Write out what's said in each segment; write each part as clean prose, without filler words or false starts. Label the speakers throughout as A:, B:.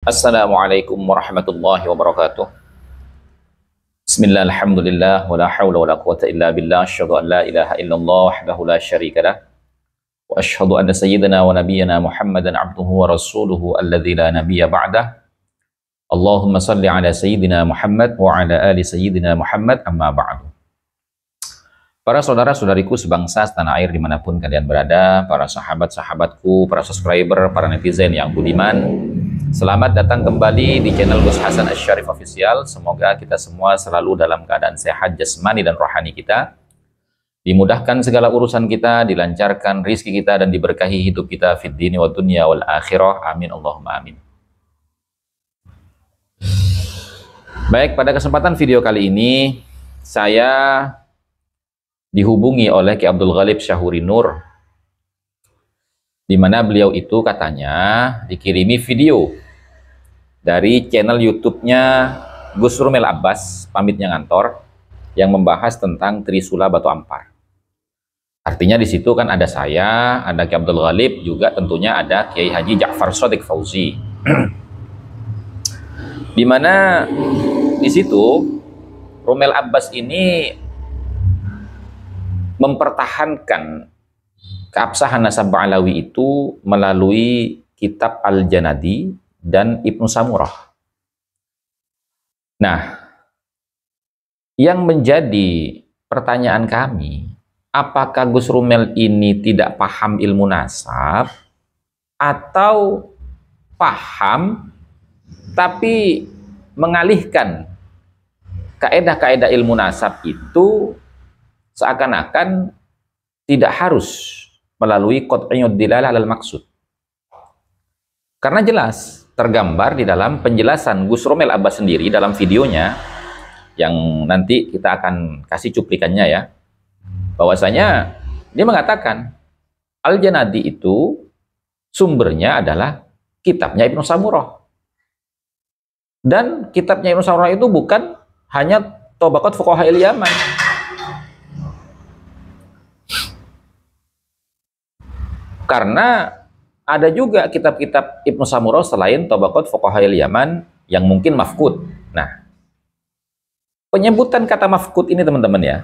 A: Assalamualaikum warahmatullahi wabarakatuh. Bismillah, alhamdulillah, wa la hawla wa la quwata illa billah, asyhadu an la ilaha illallah wahdahu la syarika lah, wa asyhadu anna sayyidina wa nabiyyana Muhammadan abduhu wa rasuluhu alladzi la nabiyya ba'dah. Allahumma salli ala sayyidina Muhammad wa ala ali sayyidina Muhammad, amma ba'du. Para saudara-saudariku sebangsa setanah air dimanapun kalian berada, para sahabat-sahabatku, para subscriber, para netizen yang budiman, selamat datang kembali di channel Gus Hasan Asy-Syarif Official. Semoga kita semua selalu dalam keadaan sehat jasmani dan rohani kita, dimudahkan segala urusan kita, dilancarkan rizki kita, dan diberkahi hidup kita fid dini wa dunya wal akhirah. Amin Allahumma amin. Baik, pada kesempatan video kali ini saya dihubungi oleh Ki Abdul Ghalib Syahuri Nur, di mana beliau itu katanya dikirimi video dari channel YouTube-nya Gus Rumel Abbas, pamitnya ngantor, yang membahas tentang Trisula Batu Ampar. Artinya di situ kan ada saya, ada Ki Abdul Ghalib, juga tentunya ada Kiai Haji Ja'far Shadiq Fauzi. Di mana di situ Rumel Abbas ini mempertahankan keabsahan nasab Ba'alawi itu melalui kitab Al-Janadi dan Ibnu Samurah. Nah, yang menjadi pertanyaan kami, apakah Gus Rumel ini tidak paham ilmu nasab atau paham tapi mengalihkan kaedah-kaedah ilmu nasab itu seakan-akan tidak harus melalui qat'iyud dilalah alal maksud. Karena jelas tergambar di dalam penjelasan Gus Rumel Abbas sendiri dalam videonya, yang nanti kita akan kasih cuplikannya ya, bahwasanya dia mengatakan Al-Janadi itu sumbernya adalah kitabnya Ibnu Samurah. Dan kitabnya Ibnu Samurah itu bukan hanya Tabaqat Fuqaha'il Yaman, karena ada juga kitab-kitab Ibnu Samurah selain Tabaqat Fuqaha'il Yaman yang mungkin mafqud. Nah, penyebutan kata mafqud ini teman-teman ya,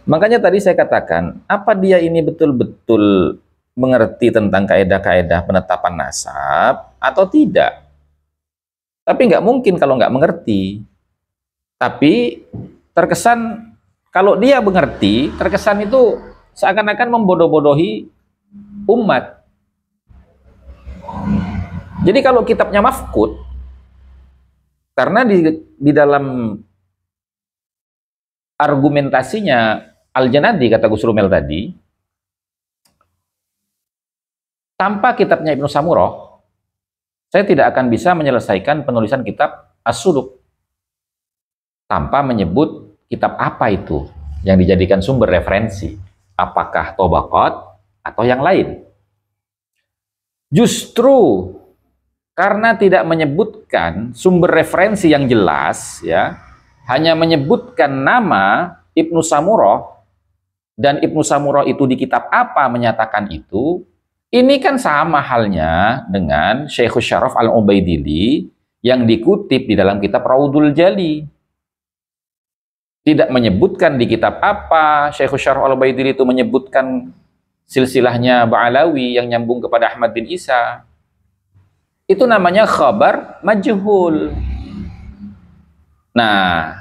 A: makanya tadi saya katakan, apa dia ini betul-betul mengerti tentang kaedah-kaedah penetapan nasab atau tidak? Tapi nggak mungkin kalau nggak mengerti. Tapi terkesan kalau dia mengerti, terkesan itu seakan-akan membodoh-bodohi umat. Jadi kalau kitabnya mafqud, karena di dalam argumentasinya Al-Janadi, kata Gus Rumel tadi, tanpa kitabnya Ibnu Samurah, saya tidak akan bisa menyelesaikan penulisan kitab As-Suluk tanpa menyebut kitab apa itu yang dijadikan sumber referensi, apakah Tabaqat atau yang lain. Justru karena tidak menyebutkan sumber referensi yang jelas ya, hanya menyebutkan nama Ibnu Samurah, dan Ibnu Samurah itu di kitab apa menyatakan itu, ini kan sama halnya dengan Syekhus Syaraf Al-Ubaidili yang dikutip di dalam kitab Raudul Jali. Tidak menyebutkan di kitab apa Syekhus Syaraf Al-Ubaidili itu menyebutkan silsilahnya Ba'alawi yang nyambung kepada Ahmad bin Isa. Itu namanya khabar majhul. Nah,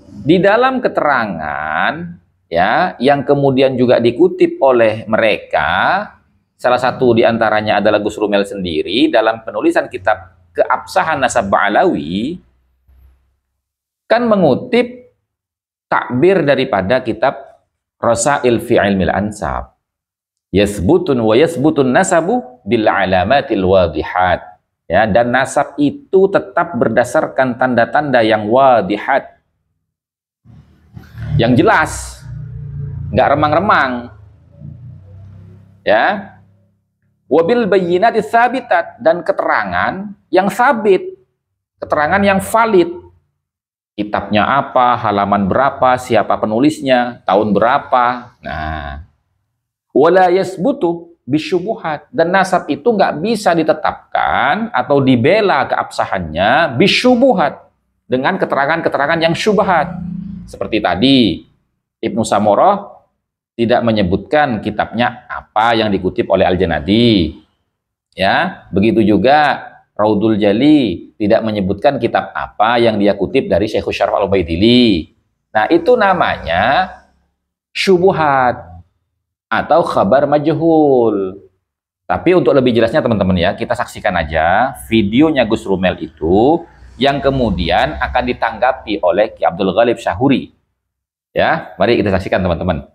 A: di dalam keterangan ya yang kemudian juga dikutip oleh mereka, salah satu diantaranya adalah Gus Rumel sendiri dalam penulisan kitab Keabsahan Nasab Ba'alawi, kan mengutip takbir daripada kitab Rasail fi Ilmil Ansab. Yasbutun wa yasbutun nasabu bil alamatil wadihat. Ya, dan nasab itu tetap berdasarkan tanda-tanda yang wadihat, yang jelas, nggak remang-remang. Ya, wabil bayyinati tsabitat, dan keterangan yang sabit, keterangan yang valid. Kitabnya apa, halaman berapa, siapa penulisnya, tahun berapa. Nah, wala yasbutu bisyubuhat, dan nasab itu nggak bisa ditetapkan atau dibela keabsahannya bisyubuhat dengan keterangan-keterangan yang syubhat. Seperti tadi Ibnu Samurah tidak menyebutkan kitabnya apa yang dikutip oleh Al-Janadi, ya. Begitu juga Raudul Jali tidak menyebutkan kitab apa yang dia kutip dari Syekh Syaraf Al-Ubaidili. Nah, itu namanya syubuhat atau khabar majhul. Tapi untuk lebih jelasnya teman-teman ya, kita saksikan aja videonya Gus Rumel itu yang kemudian akan ditanggapi oleh Ki Abdul Ghalib Syahuri. Ya, mari kita saksikan teman-teman.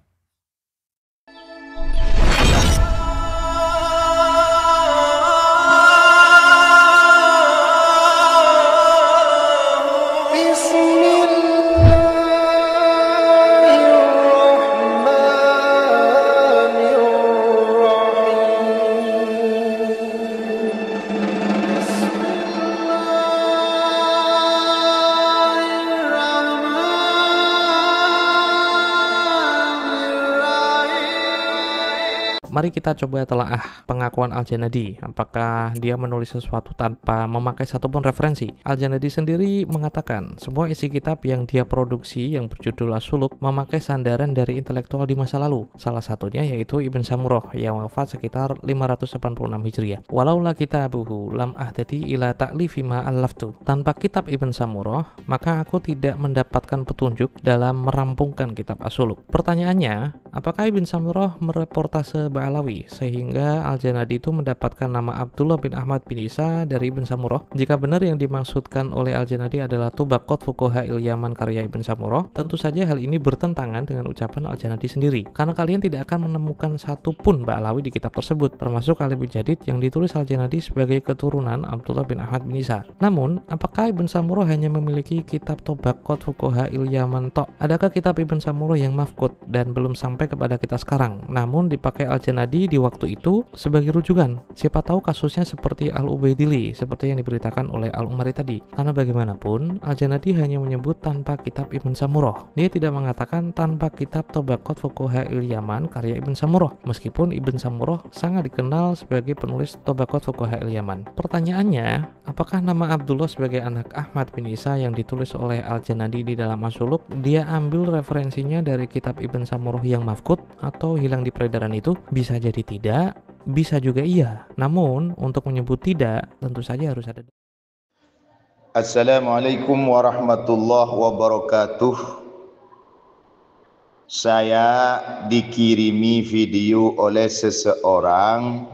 B: Mari kita coba telaah pengakuan Al-Janadi. Apakah dia menulis sesuatu tanpa memakai satupun referensi? Al-Janadi sendiri mengatakan, semua isi kitab yang dia produksi yang berjudul As-Suluk memakai sandaran dari intelektual di masa lalu. Salah satunya yaitu Ibn Samurah yang wafat sekitar 586 Hijriah. Walaula kitabuhu lam ahdati ila ta'lifi ma allaftu. Tanpa kitab Ibn Samurah, maka aku tidak mendapatkan petunjuk dalam merampungkan kitab As-Suluk. Pertanyaannya, apakah Ibn Samurah mereportase Alawi sehingga Al-Janadi itu mendapatkan nama Abdullah bin Ahmad bin Isa dari Ibn Samurah? Jika benar yang dimaksudkan oleh Al-Janadi adalah Tubaqat Fuqaha'il Yaman karya Ibn Samurah, tentu saja hal ini bertentangan dengan ucapan Al-Janadi sendiri, karena kalian tidak akan menemukan satupun Ba'alawi di kitab tersebut, termasuk Al-Ibn Jadid yang ditulis Al-Janadi sebagai keturunan Abdullah bin Ahmad bin Isa. Namun, apakah Ibn Samurah hanya memiliki kitab Tubaqat Fuqaha'il Yaman tok? Adakah kitab Ibn Samurah yang mafqud dan belum sampai kepada kita sekarang, namun dipakai Al-Janadi di waktu itu sebagai rujukan? Siapa tahu kasusnya seperti Al-Ubaidili, seperti yang diberitakan oleh Al-Umari tadi. Karena bagaimanapun, Al-Janadi hanya menyebut tanpa kitab Ibn Samurah. Dia tidak mengatakan tanpa kitab Tobaqat Fuqaha'il Yaman karya Ibn Samurah, meskipun Ibn Samurah sangat dikenal sebagai penulis Tobaqat Fuqaha'il Yaman. Pertanyaannya, apakah nama Abdullah sebagai anak Ahmad bin Isa yang ditulis oleh Al-Janadi di dalam As-Suluk, dia ambil referensinya dari kitab Ibn Samurah yang mafqud atau hilang di peredaran itu? Bisa jadi tidak, bisa juga iya. Namun, untuk menyebut tidak, tentu saja harus ada.
C: Assalamualaikum warahmatullahi wabarakatuh. Saya dikirimi video oleh seseorang.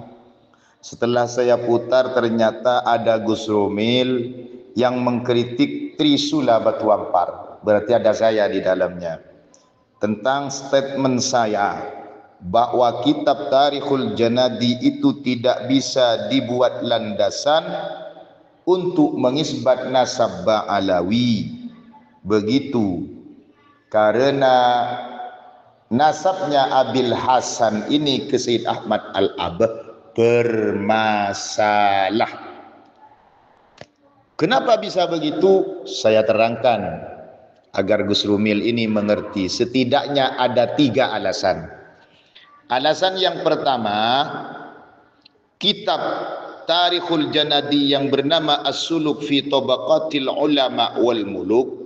C: Setelah saya putar, ternyata ada Gus Rumil yang mengkritik Trisula Batu Ampar. Berarti ada saya di dalamnya. Tentang statement saya bahwa kitab Tarikhul Janadi itu tidak bisa dibuat landasan untuk mengisbat nasab Ba'alawi. Begitu, karena nasabnya Abil Hasan ini ke Sayyid Ahmad Al-Ab bermasalah. Kenapa bisa begitu? Saya terangkan agar Gus Rumil ini mengerti. Setidaknya ada 3 alasan. Alasan yang pertama, kitab Tarikhul Janadi yang bernama As-Suluk fi Tabaqatil Ulama wal Muluk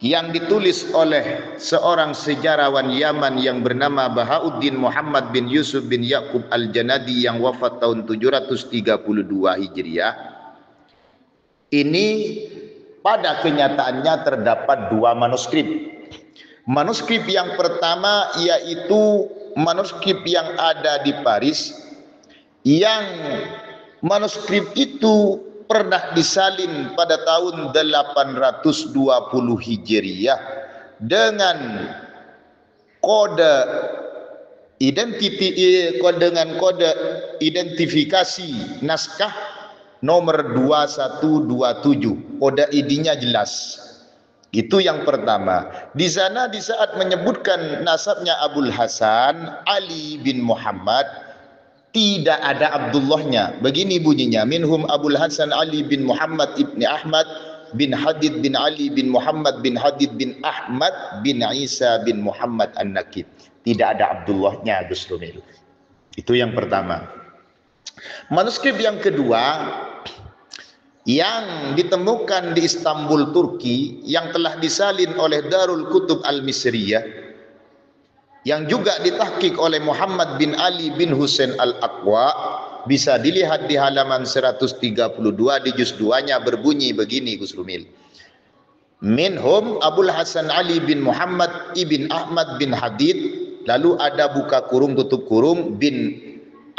C: yang ditulis oleh seorang sejarawan Yaman yang bernama Bahauddin Muhammad bin Yusuf bin Yaqub Al-Janadi yang wafat tahun 732 Hijriah. Ini pada kenyataannya terdapat 2 manuskrip. Manuskrip yang pertama yaitu manuskrip yang ada di Paris, yang manuskrip itu pernah disalin pada tahun 820 Hijriah dengan kode identifikasi naskah nomor 2127. Kode ID-nya jelas. Itu yang pertama. Di sana di saat menyebutkan nasabnya Abul Hasan Ali bin Muhammad, tidak ada Abdullahnya. Begini bunyinya, minhum Abul Hasan Ali bin Muhammad ibni Ahmad bin Hadid bin Ali bin Muhammad bin Hadid bin Ahmad bin Isa bin Muhammad An-Nakib. Tidak ada Abdullahnya, Gus Rumil. Itu yang pertama. Manuskrip yang kedua yang ditemukan di Istanbul, Turki, yang telah disalin oleh Darul Kutub Al-Misriyah, yang juga ditahqiq oleh Muhammad bin Ali bin Husain Al-Aqwa, bisa dilihat di halaman 132 di juz 2-nya, berbunyi begini Gus Rumil. Minhum Abul Hasan Ali bin Muhammad ibn Ahmad bin Hadid, lalu ada buka kurung tutup kurung bin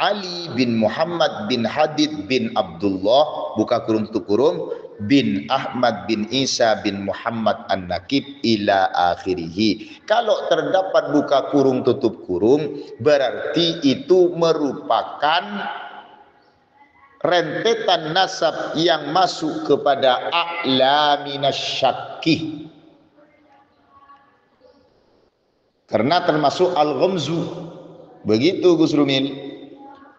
C: Ali bin Muhammad bin Hadid bin Abdullah, buka kurung tutup kurung, bin Ahmad bin Isa bin Muhammad An-Nakib ila akhirih. Kalau terdapat buka kurung tutup kurung, berarti itu merupakan rentetan nasab yang masuk kepada a'la minasyakki, karena termasuk al-ghamzu. Begitu Gus Rumil.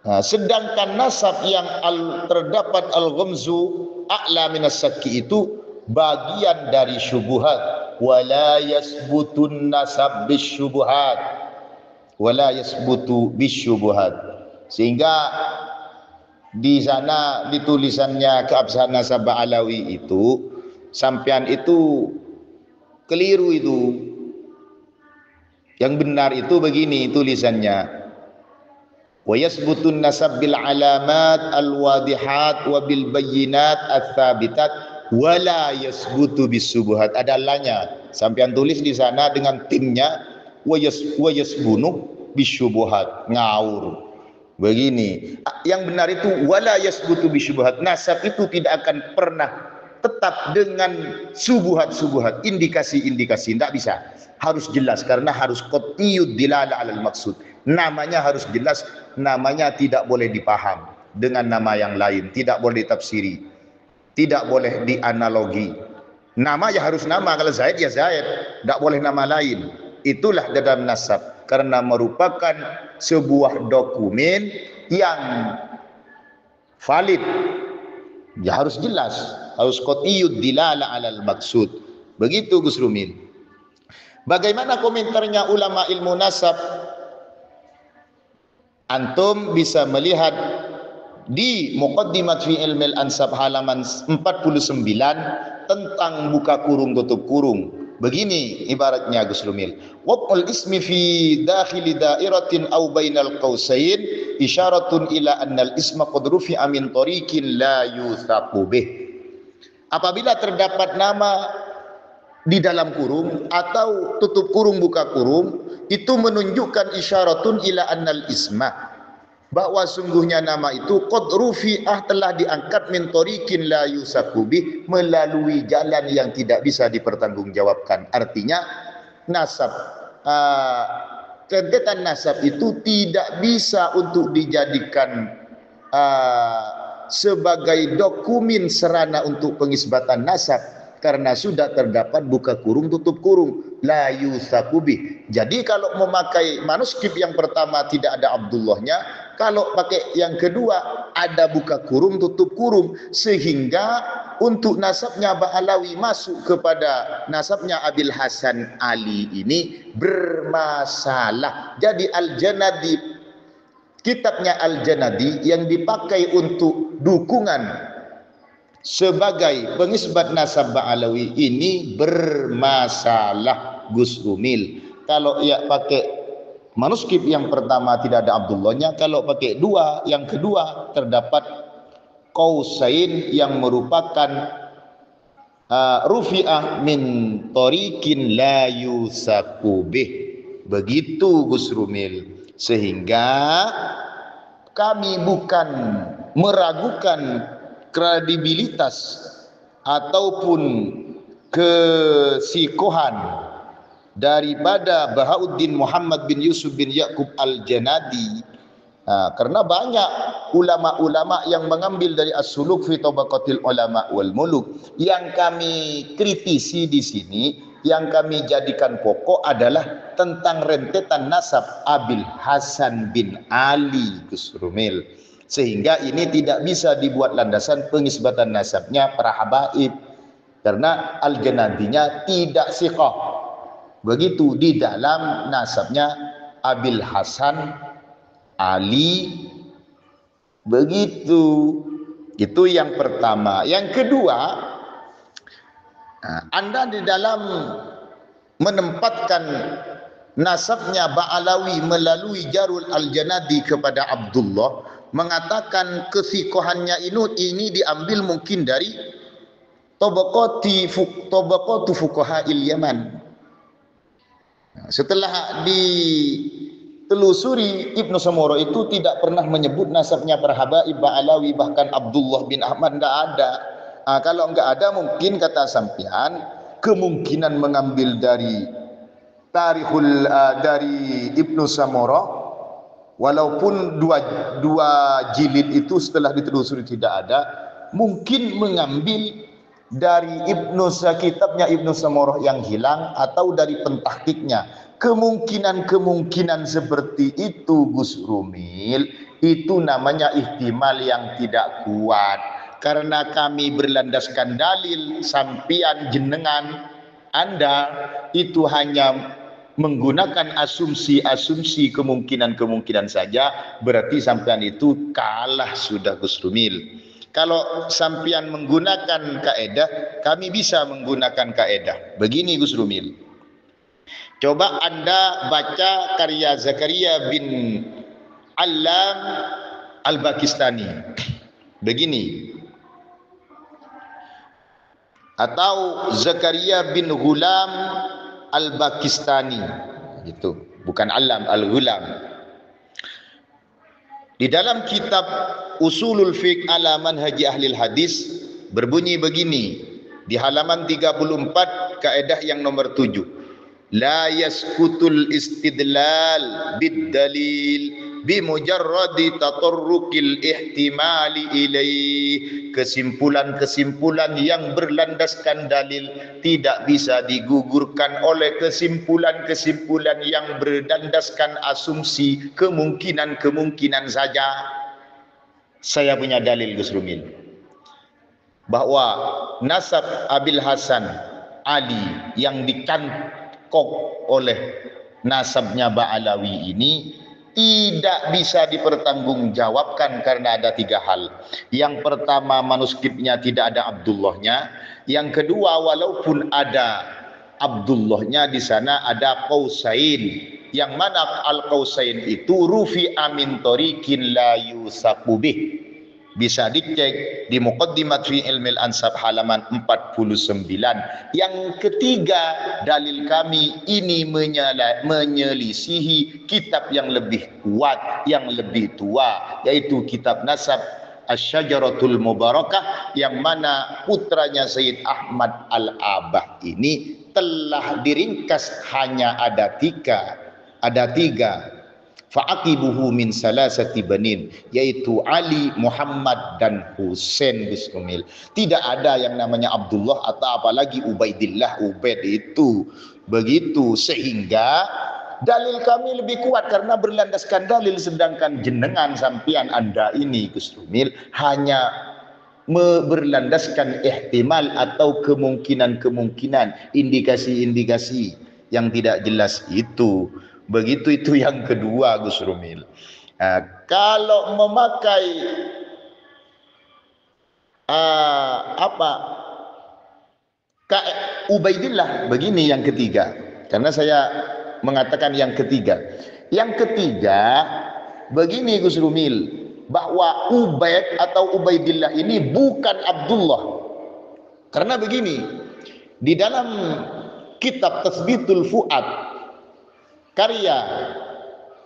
C: Nah, sedangkan nasab yang terdapat al-ghamzu a'la minasyakki itu bagian dari syubhat. Wala yasbutun nasab bisyubhat, wala yasbutu bisyubhat. Sehingga di sana di tulisannya keabsahan nasab Alawi itu, sampean itu keliru itu. Yang benar itu begini tulisannya, wa yasbutun nasab bil alamat al wadihat wa bil bayyinat ats tsabitat wa la yasbutu bis subuhat. Ada lanya, sampean tulis di sana dengan timnya, wa yasbunu bis syubuhat, ngawur. Begini, yang benar itu wala yasbutu bis syubuhat. Nasab itu tidak akan pernah tetap dengan subuhat-subuhat, indikasi-indikasi, tidak bisa. Harus jelas, karena harus qat'iyud dilala alal maksud. Namanya harus jelas, namanya tidak boleh dipaham dengan nama yang lain, tidak boleh ditafsiri, tidak boleh dianalogi. Nama ya harus nama, kalau Zaid ya Zaid, tidak boleh nama lain. Itulah dalam nasab, karena merupakan sebuah dokumen yang valid. Ya harus jelas, harus qat'iyud dilala alal maksud. Begitu Gus Rumil. Bagaimana komentarnya ulama ilmu nasab? Antum bisa melihat di Muqaddimat fi Ilmil Ansab halaman 49 tentang buka kurung tutup kurung. Begini ibaratnya Gus Rumil. Waqul ismi fi dakhili dairatin aw bainal qausain isyaratun ila annal isma qad rufi'a min tariqin la yuthaqu bih. Apabila terdapat nama di dalam kurung atau tutup kurung buka kurung, itu menunjukkan isyaratun ila annal isma, bahwa sungguhnya nama itu qad rufi'ah, telah diangkat min tariqin la yusaku bih, melalui jalan yang tidak bisa dipertanggungjawabkan. Artinya nasab, rentetan nasab itu tidak bisa untuk dijadikan sebagai dokumen sarana untuk pengisbatan nasab, karena sudah terdapat buka kurung tutup kurung la yusakubi. Jadi kalau memakai manuskrip yang pertama tidak ada Abdullahnya, kalau pakai yang kedua ada buka kurung tutup kurung, sehingga untuk nasabnya Ba'alawi masuk kepada nasabnya Abil Hasan Ali ini bermasalah. Jadi Al-Janadi, kitabnya Al-Janadi yang dipakai untuk dukungan sebagai pengisbat nasab Ba'alawi ini bermasalah Gus Rumil. Kalau ya pakai manuskrip yang pertama tidak ada Abdullahnya, kalau pakai dua, yang kedua terdapat qausain yang merupakan rufi'ah min tariqin la yusakubih. Begitu Gus Rumil. Sehingga kami bukan meragukan kredibilitas ataupun kesikohan daripada Bahauddin Muhammad bin Yusuf bin Yaqub Al-Janadi, karena banyak ulama-ulama yang mengambil dari As-Suluk fi Tabaqatil Ulama wal Muluk. Yang kami kritisi di sini, yang kami jadikan pokok adalah tentang rentetan nasab Abil Hasan bin Ali Gus Rumil. Sehingga ini tidak bisa dibuat landasan pengisbatan nasabnya para habaib, karena Al-Janadinya tidak siqah. Begitu di dalam nasabnya Abil Hasan Ali. Begitu. Itu yang pertama. Yang kedua, Anda di dalam menempatkan nasabnya Ba'alawi melalui Jarul Al-Janadi kepada Abdullah, mengatakan kesikohannya ini diambil mungkin dari tabaqatu fuqaha'il Yaman. Setelah ditelusuri, Ibnu Samura itu tidak pernah menyebut nasabnya para habaib Ba'alawi, bahkan Abdullah bin Ahmad tidak ada. Kalau enggak ada, mungkin kata sampian kemungkinan mengambil dari dari Ibnu Samura, walaupun dua jilid itu setelah ditelusuri tidak ada, mungkin mengambil dari kitabnya Ibnu Samura yang hilang atau dari pentahkiknya. Kemungkinan seperti itu, Gus Rumil, itu namanya ihtimal yang tidak kuat, karena kami berlandaskan dalil, sampian jenengan Anda itu hanya menggunakan asumsi kemungkinan saja, berarti sampean itu kalah sudah, Gus Rumil. Kalau sampean menggunakan kaedah, kami bisa menggunakan kaedah. Begini Gus Rumil, coba Anda baca karya Zakaria bin Allam Al-Bakistani. Begini, atau Zakaria bin Ghulam Al-Bakistani, itu bukan Alam, Al-Ghulam. Di dalam kitab Usulul Fiqh ala Manhaji Ahlil Hadis berbunyi begini, di halaman 34, kaedah yang nomor 7. La yaskutul istidlal bid dalil bi mujarradi tatarrukil ihtimali ilaih. Kesimpulan-kesimpulan yang berlandaskan dalil tidak bisa digugurkan oleh kesimpulan-kesimpulan yang berlandaskan asumsi kemungkinan saja. Saya punya dalil, Gus Rumil, bahwa nasab Abil Hasan Ali yang dikangkok oleh nasabnya Ba'alawi ini tidak bisa dipertanggungjawabkan karena ada 3 hal. Yang pertama, manuskripnya tidak ada Abdullahnya. Yang kedua, walaupun ada Abdullahnya, di sana ada Qausain, yang mana Al-Qausain itu rufi amin torikin la yusakubih. Bisa dicek di Muqaddimat fi Ilmil Ansab halaman 49. Yang ketiga, dalil kami ini menyelisihi kitab yang lebih kuat, yang lebih tua, yaitu kitab Nasab Asy-Syajaratul Mubarakah, yang mana putranya Sayyid Ahmad Al-Abah ini telah diringkas hanya ada tiga. Fa'aqibuhu min salasati banin, yaitu Ali, Muhammad dan Husain, Gus Rumil. Tidak ada yang namanya Abdullah atau apalagi Ubaidillah, Ubaid itu. Begitu, sehingga dalil kami lebih kuat karena berlandaskan dalil, sedangkan jenengan sampian Anda ini, Gus Rumil, hanya berlandaskan ihtimal atau kemungkinan, indikasi yang tidak jelas itu. Begitu, itu yang kedua, Gus Rumil. Kalau memakai Ubaidillah, begini yang ketiga, karena saya mengatakan yang ketiga. Yang ketiga, begini Gus Rumil, bahwa Ubaid atau Ubaidillah ini bukan Abdullah. Karena begini, di dalam kitab Tasbitul Fuad karya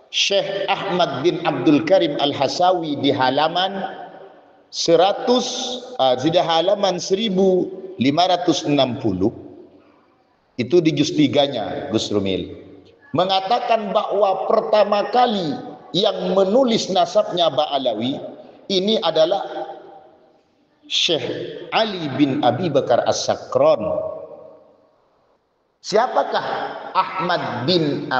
C: Syekh Ahmad bin Abdul Karim Al-Hasawi di halaman 1560, itu di juz 3-nya Gus Rumil, mengatakan bahwa pertama kali yang menulis nasabnya Ba'alawi ini adalah Syekh Ali bin Abi Bakar As-Sakran. Siapakah Ahmad bin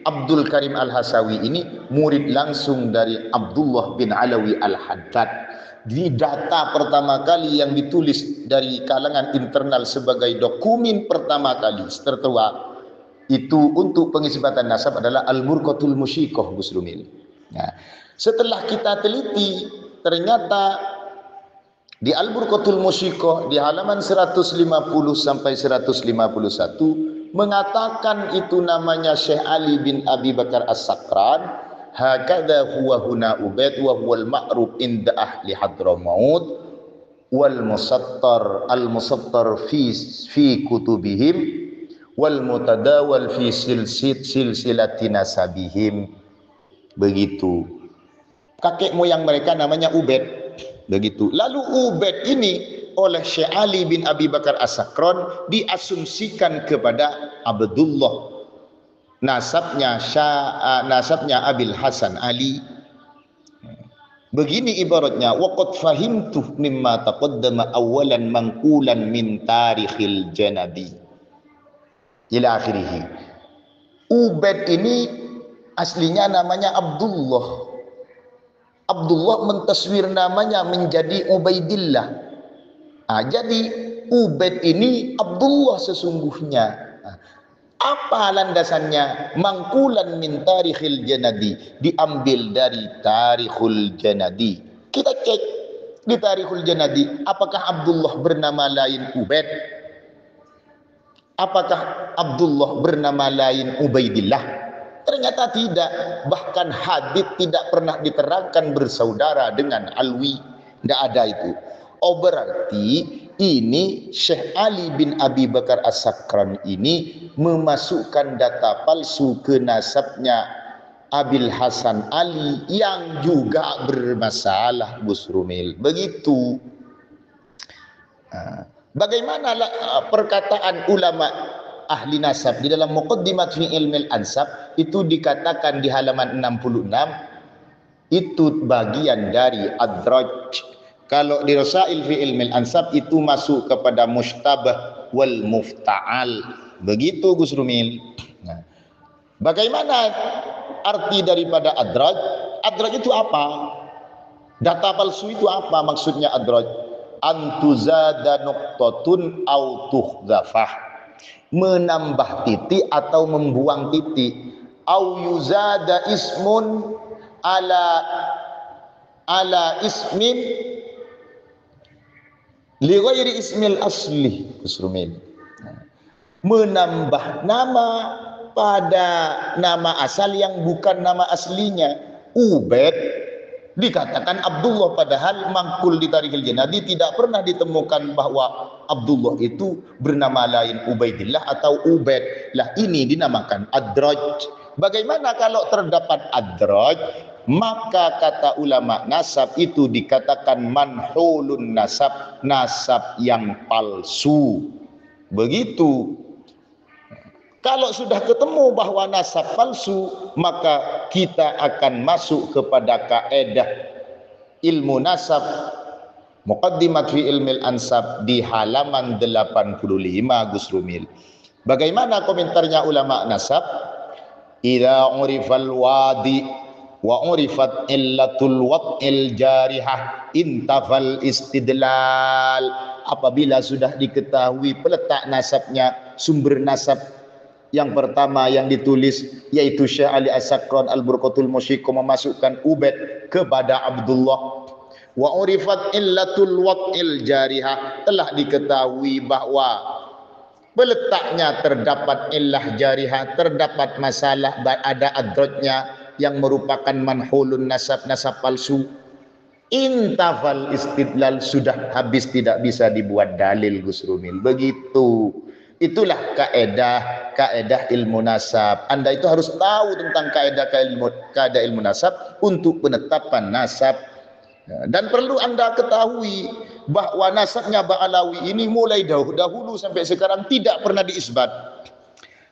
C: Abdul Karim Al-Hasawi ini? Murid langsung dari Abdullah bin Alawi Al-Haddad. Di data pertama kali yang ditulis dari kalangan internal sebagai dokumen pertama kali tertua, itu untuk pengisbatan nasab adalah al-burqatul musyikoh, Gus Rumil. Nah, setelah kita teliti, ternyata di al-burqatul musyikoh di halaman 150 sampai 151 mengatakan itu namanya Syekh Ali bin Abi Bakar As-Sakran, hakadha huwa huna ubaid wa huwal ma'ruf inda ahli Hadramaut wal musattar al-musattar fi kutubihim wal mutadawal fi silsilati nasabihim. Begitu. Kakek moyang mereka namanya Ubaid. Begitu. Lalu Ubaid ini oleh Syekh Ali bin Abi Bakar As-Sakran diasumsikan kepada Abdullah. Nasabnya Abil Hasan Ali. Begini ibaratnya, waqad fahimtu mimma taqaddama awalan manqulan min tarikhil janabi ila akhirih. Ubaid ini aslinya namanya Abdullah. Abdullah mentaswir namanya menjadi Ubaidillah. Jadi Ubaid ini Abdullah sesungguhnya. Apa landasannya? Mangkulan min tarikhil janadi, diambil dari tarikhul janadi. Kita cek di tarikhul janadi, apakah Abdullah bernama lain Ubaid? Apakah Abdullah bernama lain Ubaidillah? Ternyata tidak. Bahkan hadits tidak pernah diterangkan bersaudara dengan Alwi. Tidak ada itu. Oh, berarti ini Syekh Ali bin Abi Bakar As-Sakran ini memasukkan data palsu ke nasabnya Abil Hasan Ali yang juga bermasalah, Gus Rumil. Begitu. Bagaimana perkataan ulama ahli nasab di dalam Muqaddimat fi Ilmil Ansab itu dikatakan di halaman 66, itu bagian dari adraj. Kalau di Rasail fi Ilmil Ansab itu masuk kepada mustabah wal mufta'al. Begitu, Gus Rumil. Nah, bagaimana arti daripada adraj? Adraj itu apa? Data palsu itu apa maksudnya adraj? Antuzada nuqtatun au tuhdhafah, menambah titik atau membuang titik. Au yuzada ismun ala ismin li ghairi ismil asli, Kusrumin. Menambah nama pada nama asal yang bukan nama aslinya. Ubaid dikatakan Abdullah, padahal mangkul di tarikhil janadi tidak pernah ditemukan bahwa Abdullah itu bernama lain Ubaidillah atau Ubaid. Lah ini dinamakan adraj. Bagaimana kalau terdapat adraj? Maka kata ulama nasab itu dikatakan manhulun nasab, nasab yang palsu. Begitu. Kalau sudah ketemu bahwa nasab palsu, maka kita akan masuk kepada kaedah ilmu nasab Muqaddimat fi Ilmil Ansab di halaman 85, Gus Rumil. Bagaimana komentarnya ulama nasab? Idza urifal wadi wa urifat illatul wad'il jarihah intafal istidlal. Apabila sudah diketahui peletak nasabnya, sumber nasab yang pertama yang ditulis yaitu Syekh Ali As-Sakran Al-Burqatul Musyikoh memasukkan Ubaid kepada Abdullah. Wa urifat illatul wad'il jarihah, telah diketahui bahwa peletaknya terdapat illah jarihah, terdapat masalah, ada adrajnya yang merupakan manhulun nasab, nasab palsu. Intafal istidlal, sudah habis, tidak bisa dibuat dalil, Gus Rumil. Begitu. Itulah kaedah ilmu nasab. Anda itu harus tahu tentang kaedah ilmu nasab untuk penetapan nasab. Dan perlu Anda ketahui bahwa nasabnya Ba'alawi ini mulai dahulu sampai sekarang tidak pernah diisbat.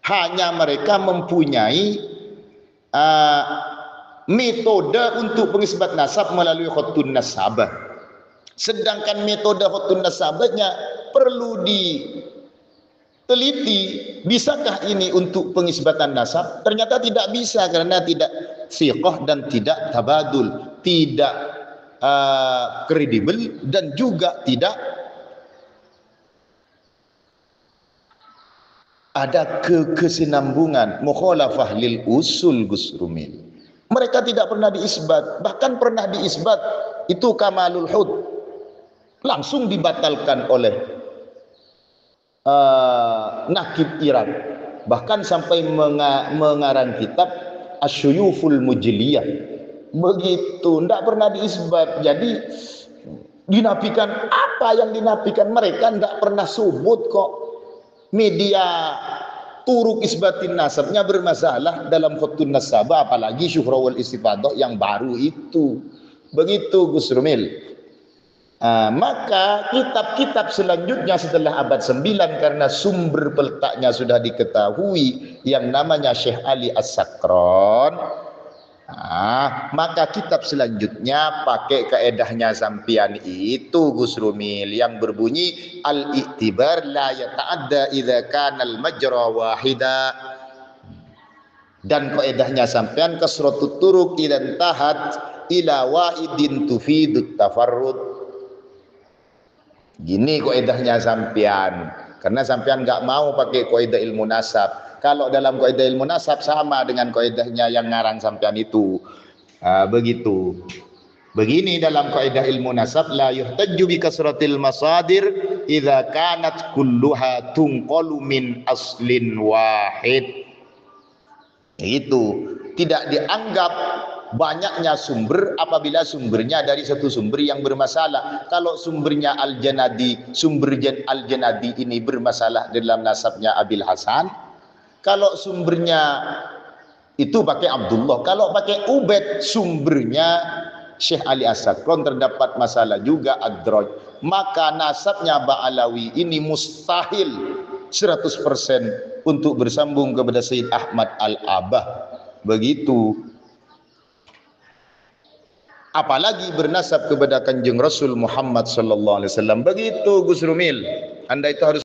C: Hanya mereka mempunyai metode untuk pengisbat nasab melalui khutun nasabah. Sedangkan metode khutun nasabahnya perlu diteliti, bisakah ini untuk pengisbatan nasab? Ternyata tidak bisa karena tidak siqah dan tidak tabadul, tidak kredibel dan juga tidak ada kesinambungan, mukhalafah lil usul Gus Rumil. Mereka tidak pernah diisbat, bahkan pernah diisbat itu kamalul hud, langsung dibatalkan oleh Nakib Irak, bahkan sampai mengarang kitab Asyuyuful Mujliyah. Begitu, tidak pernah diisbat. Jadi dinafikan, apa yang dinafikan? Mereka tidak pernah sebut kok. Media turuk isbatin nasabnya bermasalah dalam khutun nasabah, apalagi syuhra wal istifadah yang baru itu. Begitu Gus Rumil. Maka kitab-kitab selanjutnya setelah abad 9, karena sumber peletaknya sudah diketahui yang namanya Syekh Ali As-Sakran, maka kitab selanjutnya pakai kaedahnya sampian itu Gus Rumil, yang berbunyi al-i'tibar la yata'adda idza kana al-majra wahida, dan kaedahnya sampian kasratut turuq idan tahat ila wahidin tufidut tafarrud. Gini kaedahnya sampian, karena sampian enggak mau pakai kaidah ilmu nasab. Kalau dalam kaidah ilmu nasab sama dengan kaidahnya yang ngarang sampean itu. Begitu. Begini dalam kaidah ilmu nasab, la yuhtajju bi kasratil masadir idza kanat kulluha tunqalu min aslin wahid. Itu tidak dianggap banyaknya sumber apabila sumbernya dari satu sumber yang bermasalah. Kalau sumbernya Al-Janadi, sumber Al-Janadi ini bermasalah dalam nasabnya Abil Hasan, kalau sumbernya itu pakai Abdullah, kalau pakai Ubaid sumbernya Syekh Ali As-Sakran terdapat masalah juga Ad-Draj, maka nasabnya Ba'alawi ini mustahil 100% untuk bersambung kepada Sayyid Ahmad Al-Abah. Begitu. Apalagi bernasab kepada Kanjeng Rasul Muhammad sallallahu alaihi wasallam. Begitu Gus Rumil. Anda itu harus